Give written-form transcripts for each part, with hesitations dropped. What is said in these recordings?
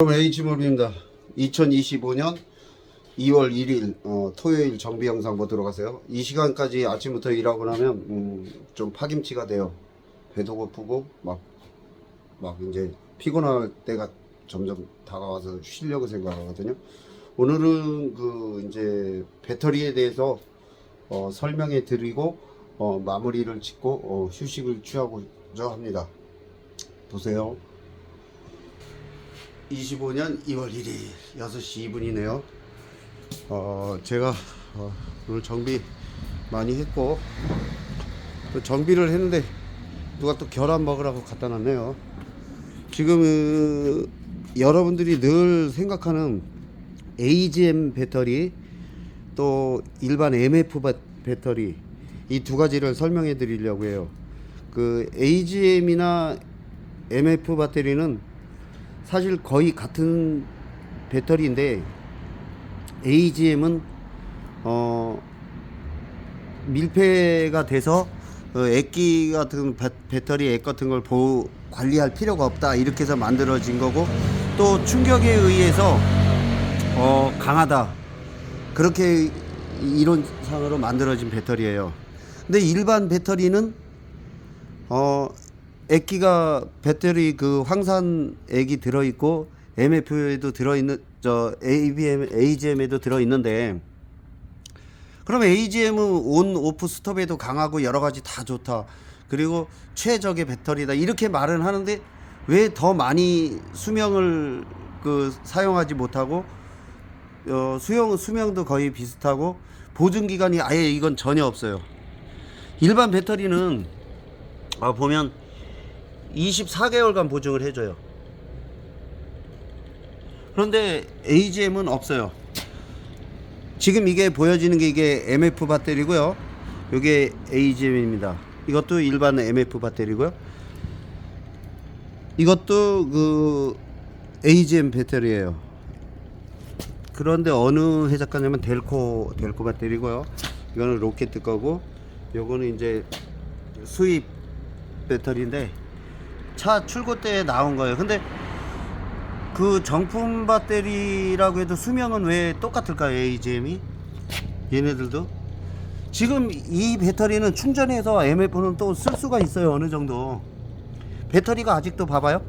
여러분, H몰입니다. 2025년 2월 1일 토요일 정비 영상 보도록 하세요. 이 시간까지 아침부터 일하고 나면 좀 파김치가 돼요. 배도 고프고 막 이제 피곤할 때가 점점 다가와서 쉬려고 생각하거든요. 오늘은 이제 배터리에 대해서 설명해 드리고 마무리를 짓고 휴식을 취하고자 합니다. 보세요. 25년 2월 1일 6시 2분이네요. 제가 오늘 정비 많이 했고, 또 정비를 했는데 누가 또 계란 먹으라고 갖다 놨네요. 지금 여러분들이 늘 생각하는 AGM 배터리, 또 일반 MF 배터리, 이 두 가지를 설명해 드리려고 해요. AGM이나 MF 배터리는 사실 거의 같은 배터리인데, AGM은 밀폐가 돼서 액기 같은 배터리 액 같은 걸 관리할 필요가 없다, 이렇게 해서 만들어진 거고, 또 충격에 의해서 강하다, 그렇게 이론상으로 만들어진 배터리예요. 근데 일반 배터리는 액기가 배터리 황산액이 들어있고 MF에도 들어있는 AGM에도 들어있는데, 그럼 AGM은 온 오프 스톱에도 강하고 여러가지 다 좋다, 그리고 최적의 배터리다, 이렇게 말은 하는데 왜 더 많이 수명을 사용하지 못하고 수명도 거의 비슷하고 보증기간이 아예 이건 전혀 없어요. 일반 배터리는 보면 24개월간 보증을 해줘요. 그런데 AGM은 없어요. 지금 이게 보여지는 게 이게 MF 배터리고요. 이게 AGM입니다. 이것도 일반 MF 배터리고요. 이것도 AGM 배터리예요. 그런데 어느 회사 거냐면 델코 배터리고요. 이거는 로켓 거고, 요거는 이제 수입 배터리인데 차 출고 때 나온 거예요. 근데 정품 배터리라고 해도 수명은 왜 똑같을까요? AGM이 얘네들도 지금 이 배터리는 충전해서 MF는 또 쓸 수가 있어요. 어느 정도 배터리가 아직도 봐봐요,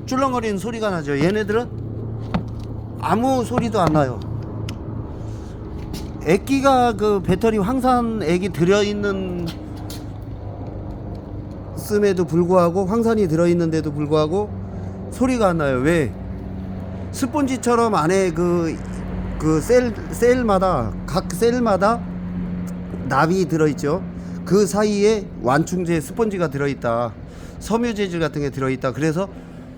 출렁거리는 소리가 나죠. 얘네들은 아무 소리도 안 나요. 액기가 배터리 황산액이 들어있는 씀에도 불구하고, 황산이 들어있는데도 불구하고 소리가 안 나요. 왜? 스폰지처럼 안에 셀마다, 각 셀마다 납이 들어있죠. 그 사이에 완충제 스폰지가 들어있다, 섬유 재질 같은 게 들어있다. 그래서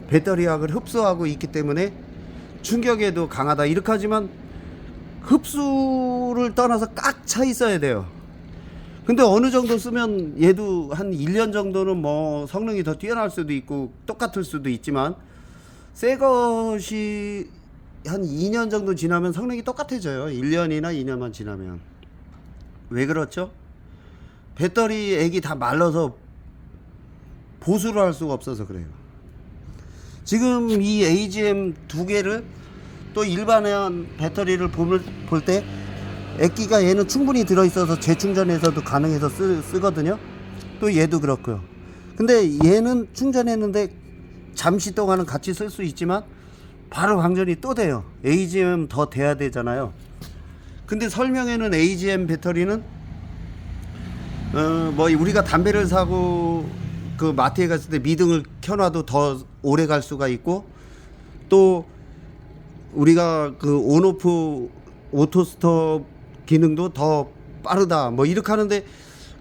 배터리학을 흡수하고 있기 때문에 충격에도 강하다, 이렇게 하지만 흡수를 떠나서 꽉 차 있어야 돼요. 근데 어느 정도 쓰면 얘도 한 1년 정도는 성능이 더 뛰어날 수도 있고 똑같을 수도 있지만, 새 것이 한 2년 정도 지나면 성능이 똑같아져요. 1년이나 2년만 지나면. 왜 그렇죠? 배터리 액이 다 말라서 보수를 할 수가 없어서 그래요. 지금 이 AGM 두 개를 또 일반한 배터리를 볼 때 액기가 얘는 충분히 들어있어서 재충전해서도 가능해서 쓰거든요. 또 얘도 그렇고요. 근데 얘는 충전했는데 잠시 동안은 같이 쓸 수 있지만 바로 방전이 또 돼요. AGM 더 돼야 되잖아요. 근데 설명에는 AGM 배터리는 우리가 담배를 사고 마트에 갔을 때 미등을 켜놔도 더 오래 갈 수가 있고, 또 우리가 온오프 오토스톱 기능도 더 빠르다, 이렇게 하는데,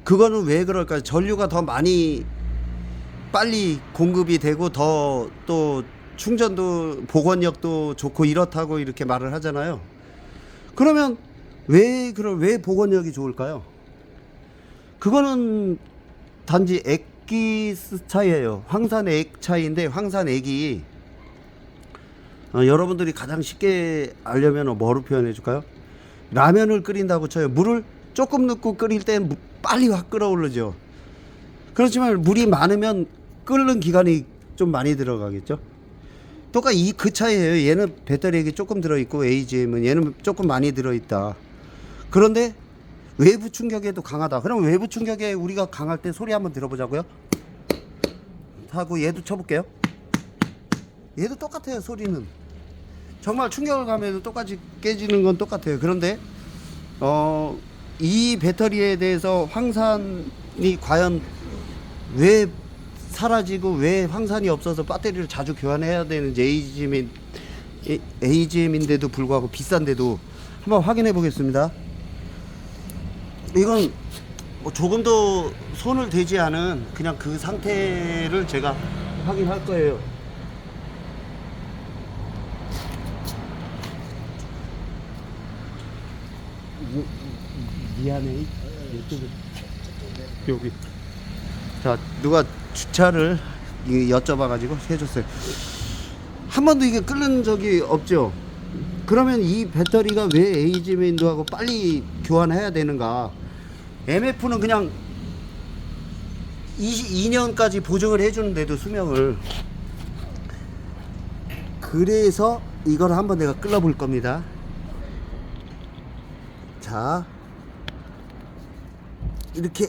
그거는 왜 그럴까요? 전류가 더 많이 빨리 공급이 되고 또 충전도 복원력도 좋고 이렇다고 이렇게 말을 하잖아요. 그러면 왜 복원력이 좋을까요? 그거는 단지 액기 차이예요. 황산액 차이인데, 황산액이 여러분들이 가장 쉽게 알려면 뭐로 표현해 줄까요? 라면을 끓인다고 쳐요. 물을 조금 넣고 끓일 땐 빨리 확 끓어오르죠. 그렇지만 물이 많으면 끓는 기간이 좀 많이 들어가겠죠. 똑같 그 차이예요. 얘는 배터리액이 조금 들어있고 AGM은 얘는 조금 많이 들어있다. 그런데 외부 충격에도 강하다. 그럼 외부 충격에 우리가 강할 때 소리 한번 들어보자고요. 하고 얘도 쳐볼게요. 얘도 똑같아요. 소리는 정말 충격을 가면 똑같이 깨지는 건 똑같아요. 그런데 이 배터리에 대해서 황산이 과연 왜 사라지고 왜 황산이 없어서 배터리를 자주 교환해야 되는지 AGM인데도 불구하고 비싼데도 한번 확인해 보겠습니다. 이건 뭐 조금도 손을 대지 않은 그냥 그 상태를 제가 확인할 거예요. 미안해. 여기. 자, 누가 주차를 여쭤봐가지고 해줬어요. 한 번도 이게 끓는 적이 없죠. 그러면 이 배터리가 왜 AGM인도하고 빨리 교환해야 되는가? MF는 그냥 22년까지 보증을 해주는데도 수명을. 그래서 이걸 한번 내가 끌어 볼 겁니다. 자, 이렇게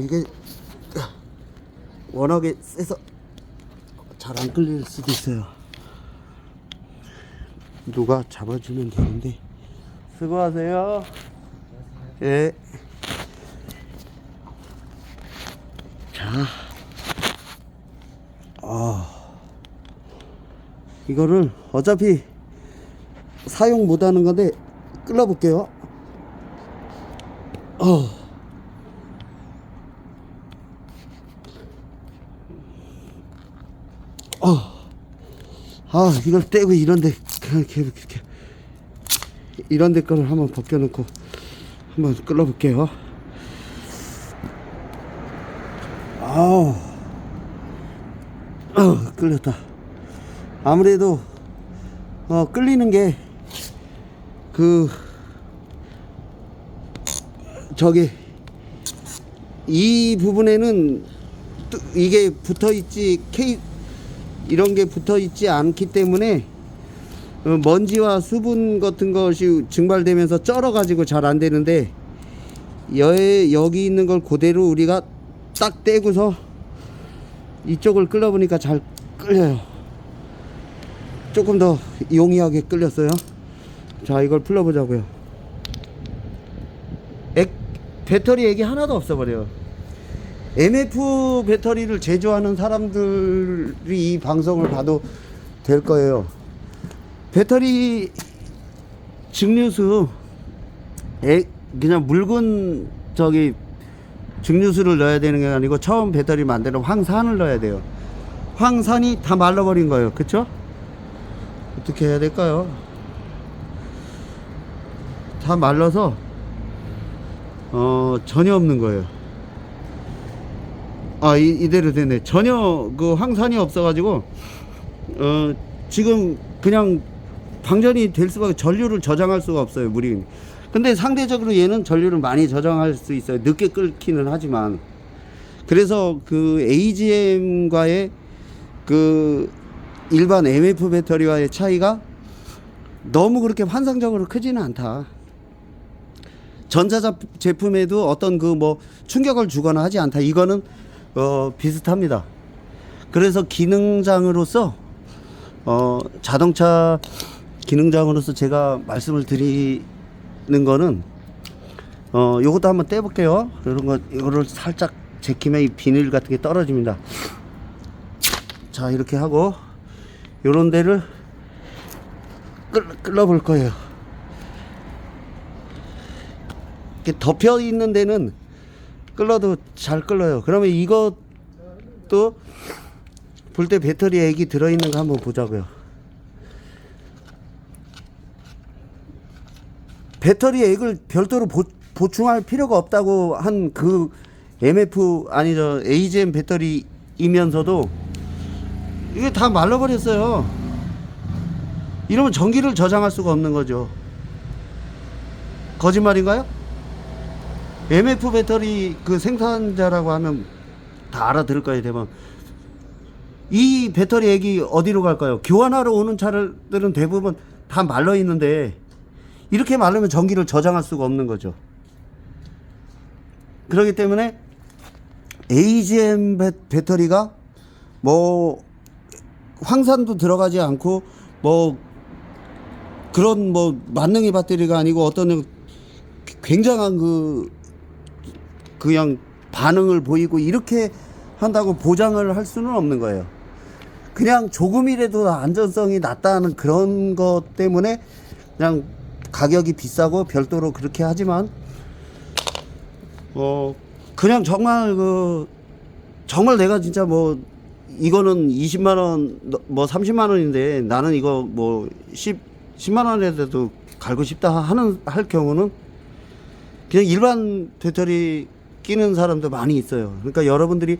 이게 워낙에 세서 잘 안 끌릴 수도 있어요. 누가 잡아주면 되는데. 수고하세요. 예. 자, 이거를 어차피 사용 못하는 건데 끌어 볼게요. 이걸 떼고 이런데 그냥 이렇게 이런데 거를 한번 벗겨놓고 한번 끌어볼게요. 끌렸다. 아무래도 끌리는 게 저기 이 부분에는 이게 붙어있지 이런 게 붙어있지 않기 때문에 먼지와 수분 같은 것이 증발되면서 쩔어가지고 잘 안 되는데 여기 있는 걸 그대로 우리가 딱 떼고서 이쪽을 끌어보니까 잘 끌려요. 조금 더 용이하게 끌렸어요. 자, 이걸 풀어보자고요. 배터리 액이 하나도 없어버려요. MF 배터리를 제조하는 사람들이 이 방송을 봐도 될 거예요. 배터리 증류수 그냥 묽은 증류수를 넣어야 되는 게 아니고 처음 배터리 만드는 황산을 넣어야 돼요. 황산이 다 말라버린 거예요. 그쵸? 어떻게 해야 될까요? 다 말라서 전혀 없는 거예요. 이대로 되네. 전혀 그 황산이 없어가지고 지금 그냥 방전이 될 수밖에, 전류를 저장할 수가 없어요. 물이. 근데 상대적으로 얘는 전류를 많이 저장할 수 있어요. 늦게 끓기는 하지만. 그래서 그 AGM과의 그 일반 MF 배터리와의 차이가 너무 그렇게 환상적으로 크지는 않다. 전자 제품에도 어떤 충격을 주거나 하지 않다. 이거는 비슷합니다. 그래서 기능장으로서 자동차 기능장으로서 제가 말씀을 드리는 거는 요것도 한번 떼볼게요. 이거를 살짝 제끼면 이 비닐 같은 게 떨어집니다. 자, 이렇게 하고 요런 데를 끌어 볼 거예요. 이렇게 덮여 있는 데는 끌어도 잘 끌어요. 그러면 이것도 볼 때 배터리 액이 들어있는 거 한번 보자고요. 배터리 액을 별도로 보충할 필요가 없다고 한 그 AGM 배터리이면서도 이게 다 말라버렸어요. 이러면 전기를 저장할 수가 없는 거죠. 거짓말인가요? MF 배터리 그 생산자라고 하면 다 알아들을 거예요. 대박. 이 배터리 액이 어디로 갈까요? 교환하러 오는 차들은 대부분 다 말라 있는데 이렇게 말르면 전기를 저장할 수가 없는 거죠. 그렇기 때문에 AGM 배터리가 뭐 황산도 들어가지 않고 뭐 그런 뭐 만능의 배터리가 아니고 어떤 굉장한 그냥 반응을 보이고 이렇게 한다고 보장을 할 수는 없는 거예요. 그냥 조금이라도 안전성이 낮다는 그런 것 때문에 그냥 가격이 비싸고 별도로 그렇게 하지만 그냥 정말 내가 진짜 뭐 이거는 20만원 뭐 30만원인데 나는 이거 뭐 10만원에도 갈고 싶다 할 경우는 그냥 일반 배터리 끼는 사람도 많이 있어요. 그러니까 여러분들이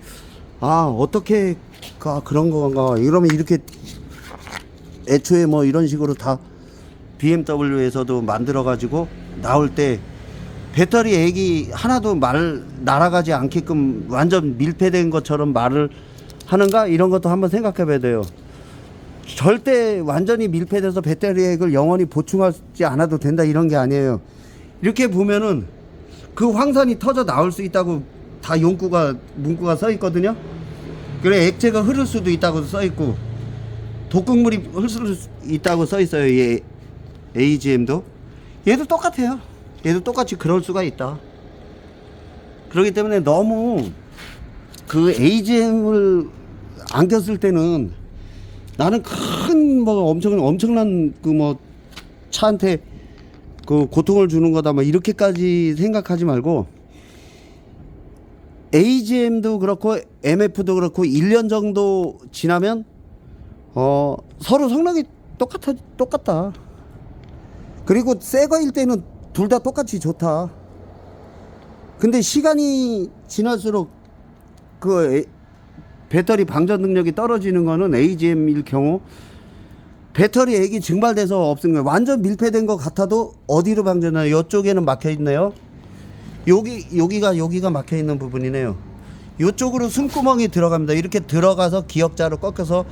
어떻게 그런 건가 이러면 이렇게 애초에 뭐 이런 식으로 다 BMW에서도 만들어 가지고 나올 때 배터리 액이 하나도 날아가지 않게끔 완전 밀폐된 것처럼 말을 하는가 이런 것도 한번 생각해 봐야 돼요. 절대 완전히 밀폐돼서 배터리 액을 영원히 보충하지 않아도 된다 이런 게 아니에요. 이렇게 보면은 그 황산이 터져 나올 수 있다고 다 문구가 써 있거든요. 그래 액체가 흐를 수도 있다고 써 있고 독극물이 흐를 수 있다고 써 있어요. 이 AGM도 얘도 똑같아요. 얘도 똑같이 그럴 수가 있다. 그렇기 때문에 너무 그 AGM을 안겼을 때는 나는 큰 뭐 엄청난 그 뭐 차한테 그 고통을 주는 거다 뭐 이렇게까지 생각하지 말고 AGM도 그렇고 MF도 그렇고 1년 정도 지나면 서로 성능이 똑같다. 그리고 새 거일 때는 둘 다 똑같이 좋다. 근데 시간이 지날수록 그 배터리 방전 능력이 떨어지는 거는 AGM일 경우 배터리 액이 증발돼서 없은 거예요. 완전 밀폐된 것 같아도 어디로 방전해요? 이쪽에는 막혀 있네요. 여기가 막혀 있는 부분이네요. 이쪽으로 숨구멍이 들어갑니다. 이렇게 들어가서 기역자로 꺾여서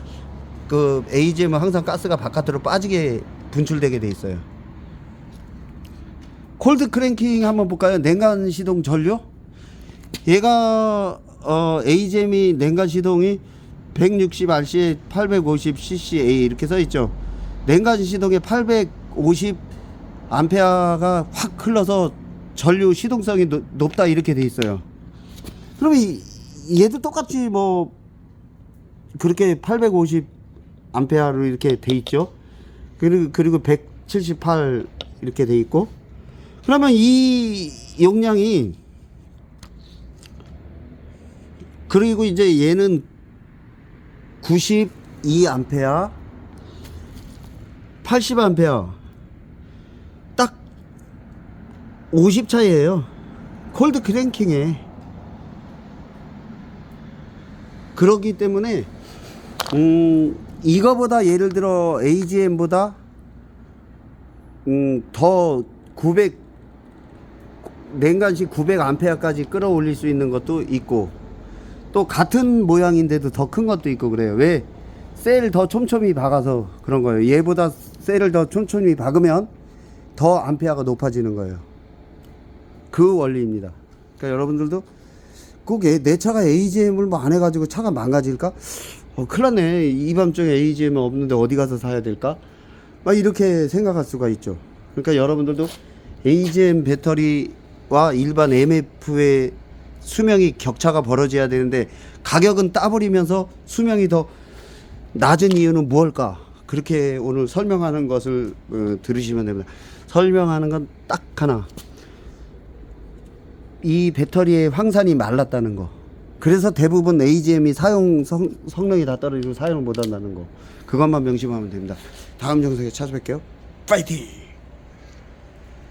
그 AGM은 항상 가스가 바깥으로 빠지게 분출되게 돼 있어요. 콜드 크랭킹 한번 볼까요? 냉간 시동 전류. 얘가 AGM이 냉간 시동이 160rc에 850cca 이렇게 써 있죠. 냉간 시동에 850 암페어가 확 흘러서 전류 시동성이 높다 이렇게 돼 있어요. 그러면 얘도 똑같이 뭐 그렇게 850 암페어로 이렇게 돼 있죠. 그리고 178 이렇게 돼 있고, 그러면 이 용량이, 그리고 이제 얘는 92A 80A 딱 50 차이에요. 콜드 크랭킹에. 그러기 때문에 이거보다 예를 들어 AGM보다 더 900 냉간시 900A까지 끌어올릴 수 있는 것도 있고, 또 같은 모양인데도 더 큰 것도 있고 그래요. 왜? 셀 더 촘촘히 박아서 그런 거예요. 얘보다 셀을 더 촘촘히 박으면 더 암페어가 높아지는 거예요. 그 원리입니다. 그러니까 여러분들도 꼭 내 차가 AGM을 뭐 안 해가지고 차가 망가질까? 큰일 났네. 이 밤중에 AGM 없는데 어디 가서 사야 될까? 막 이렇게 생각할 수가 있죠. 그러니까 여러분들도 AGM 배터리와 일반 MF의 수명이 격차가 벌어져야 되는데 가격은 따버리면서 수명이 더 낮은 이유는 무엇일까? 그렇게 오늘 설명하는 것을 들으시면 됩니다. 설명하는 건 딱 하나. 이 배터리의 황산이 말랐다는 거. 그래서 대부분 AGM이 성능이 다 떨어지고 사용을 못 한다는 거. 그것만 명심하면 됩니다. 다음 영상에 찾아뵐게요. 파이팅!